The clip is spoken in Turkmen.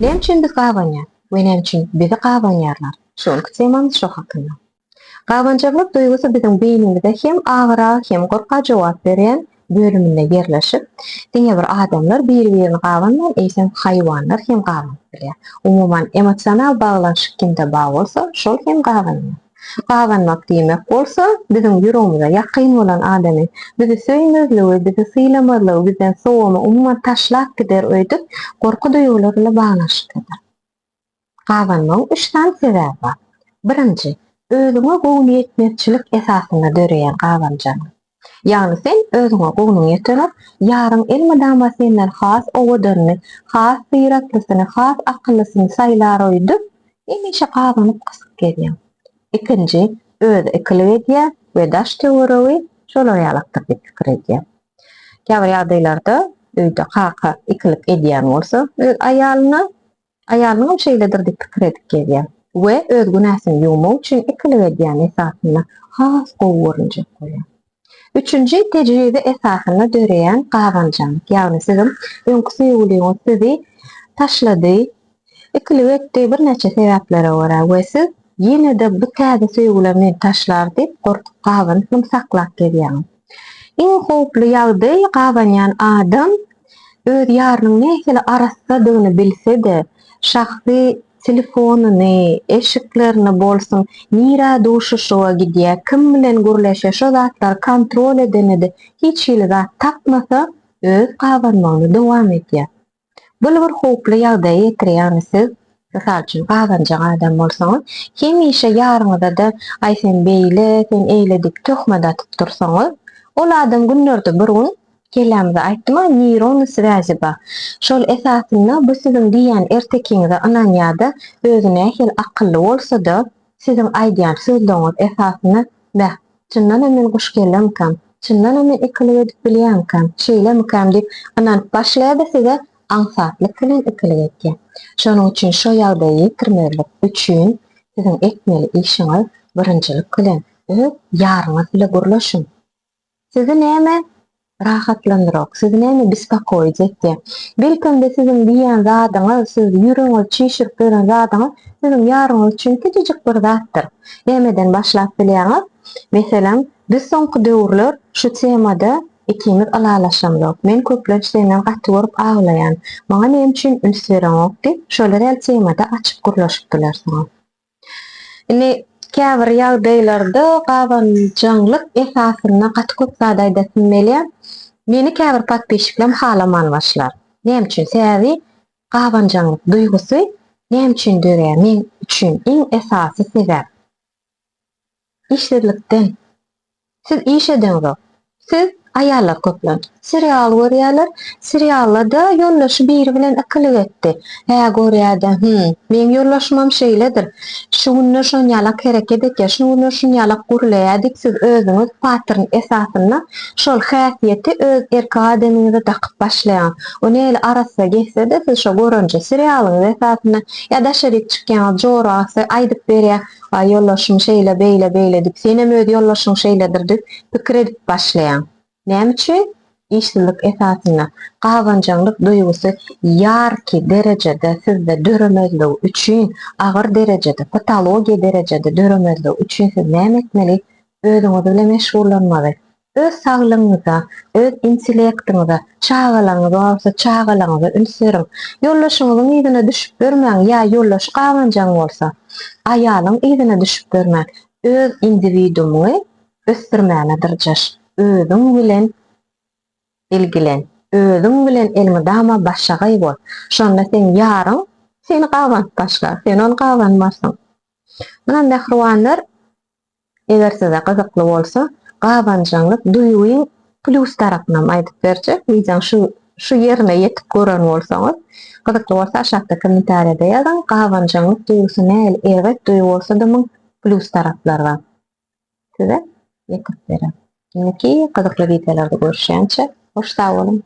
Nem üçin biz gawanýar we nem üçin bizi gawanýarlar? Şonu temamyz şo hakynda. Gawançylyk duýgusy biziň beýnimizde hem agyra hem gorka jogap beren bölümine yerleşip, diňe bir adamlar bir-birini gawandan eýsem haýwanlar hem gawan bilýär. Umuman emosional baglanşyk kimde bar bolsa, şol hem gawanýar. Gawanmak diýmek bolsa, biziň ýüregimize ýakyn bolan adamy bizi söýmezligi, bizi syýlamalygy, bizden sowamy umuman taşlap gider öýdüp, gorky duýgularla baglanşykdyr. Gawanmagyň 3 tane sebebi bar. Birinji, özüňe gowun ýetmekçilik esasyna döreýän gawançylyk. Ýagny sen özüňe gowunyň ýetenip, ýaryn elmedama senden has owadyny, has syýratlysyny, has akyllysyny saýlar öýdüp, emeşe gawanyp gysyp gelýär. Ikinji, öz ikilik edýär we daş töweregi şolar ýalakdyr diýip pikir edýär. Käbir ýagdaýlarda öýde kaka ikilik edýän bolsa, öz aýalyny şeýledir diýip pikir edip gelýär. We öz günahyny ýuwmak üçin ikilik edýän esasyna has gowurunjak bolýar. Üçünji, tejribe esasyna döreýän gawançylyk. Ýagny sizin öňkü söýgüliňiz sizi taşlady, ikilik etdi, bir neçe sebeplere görä we siz ýene-de bu täze söýgüler meni taşlar diýip gorkup gawanyp saklap gelýär. Iň howply ýagdaý gawanýan adam öz ýarynyň nähili arasyndadygyny bilse-de, şahsy telefonyny, eşiklerini bolsun, nira duşuşyga gidýär, kim bilen gürleşýär, şo zatlar kontrol edenidi hiç hili zat tapmasa, öz gawanmagyny dowam edýär. Bu bir howply ýagdaý ýetirýär. Siz misal üçin gawanjak adam bolsaňyz, hemişe ýaryňyzda da "Ay sen beýle, sen eýle" diýip töhmet atyp dursaňyz, ol adam günlerde bir gün kelamda aýtdyma neyron swäzi bar. Şol esasyna bu siziň diýen ertekiňize ananýada özüne hel akylly bolsa-da, siziň aýdýan sözleriňiz esasyna "Bäh, çyndan men goş gelemkäm, çyndan men ikilik edip bilýämkäm, şeýlemkäm" diýip ananyp başlaýar-da size aňsatlyk bilen ikilik etýär. Şonuň üçin şo ýagdaýy ýetirmelik üçin siziň etmeli işiňiz birinjilik bilen öz ýaryňyz bilen gürleşin. Sizi näme rahatlandyrak, sizi näme bispakoýjy etdi? Belkem de siziň diýen zadyňyz, siz ýüregiňiz çyşyryp beren zadyňyz siziň ýaryňyz üçin kiçijik bir zatdyr. Nämeden başlap bilýäňiz? Meselem, biz soňky döwürler şu temada ikimiz alalaşamyk. Men köplenç senden gaty görüp aglaýan. Maňa näme üçin üns bereňok diýip şolar el temada açyp gürleşipdiler saňa. Ine käbir ýagdaýlarda gawançylyk esasyna gaty köp zadaýda sinmeli. Meni käbir patbeşiklerim halaman başlar. Näme üçin? Sebäbi gawançylyk duýgusy näme üçin döreýär? Men üçin iň esasy sebäp. İşledikden. Siz iş edeňiz. Siz aýallar köplen serial görýärler. Seriallarda ýollaşy biri bilen ikilik etdi. Görýärdi, men ýollaşmam şeýledir. Şunu şonýalak hereket etýär, şunu şonýalak gürleýär diýip siz özüňiz patryn esasyna şol häsiýeti öz erki adamyňyza takyp başlaýan. O näle arasa geçse-de siz şo görünje serialyň esasyna ýa-da şerik çykýan jorasy aýdyp berýär. Ýollaşym şeýle beýle diýip senem öz ýollaşyň şeýledir diýip pikir edip başlaýan. Näme üçin? İşçilik esasyna gawançylyk duýgusy ýarky derejede sizde döremezligi üçin, agyr derejede, patologiýa derejede döremezligi üçin siz näme etmeli? Özüňiz bilen meşgullanmaly. Öz saglygyňyza, öz intellektiňize, çağalaňyza, çağalaňyza ünseriň. Ýollaşyňyzyň ýüzüne düşüp bermäň, ýa ýoldaş gawanjaň bolsa, aýalyň ýüzüne düşüp bermäň. Öz individuumy ösdürmäne dirjaş. Özüň bilen ilgilen. Özüň bilen elmedama başagaý bol. Şonda sen ýaryň seni gawan başlar, sen onu gawanmasyň. Munan mähruwanlar, eger size gyzykly bolsa, gawançylyk duýguň plus tarapyndan aýdyp berjek. Bizden şu ýerine ýetip gören bolsaňyz, gyzykly bolsa aşagda kommentariýada ýazan. Gawançylyk duýgusy näle evet duýgu bolsa da plus taraplar bar. Size ýetip berem. Ki gyzykly videolarda görüşýänçe hoş sag bolun.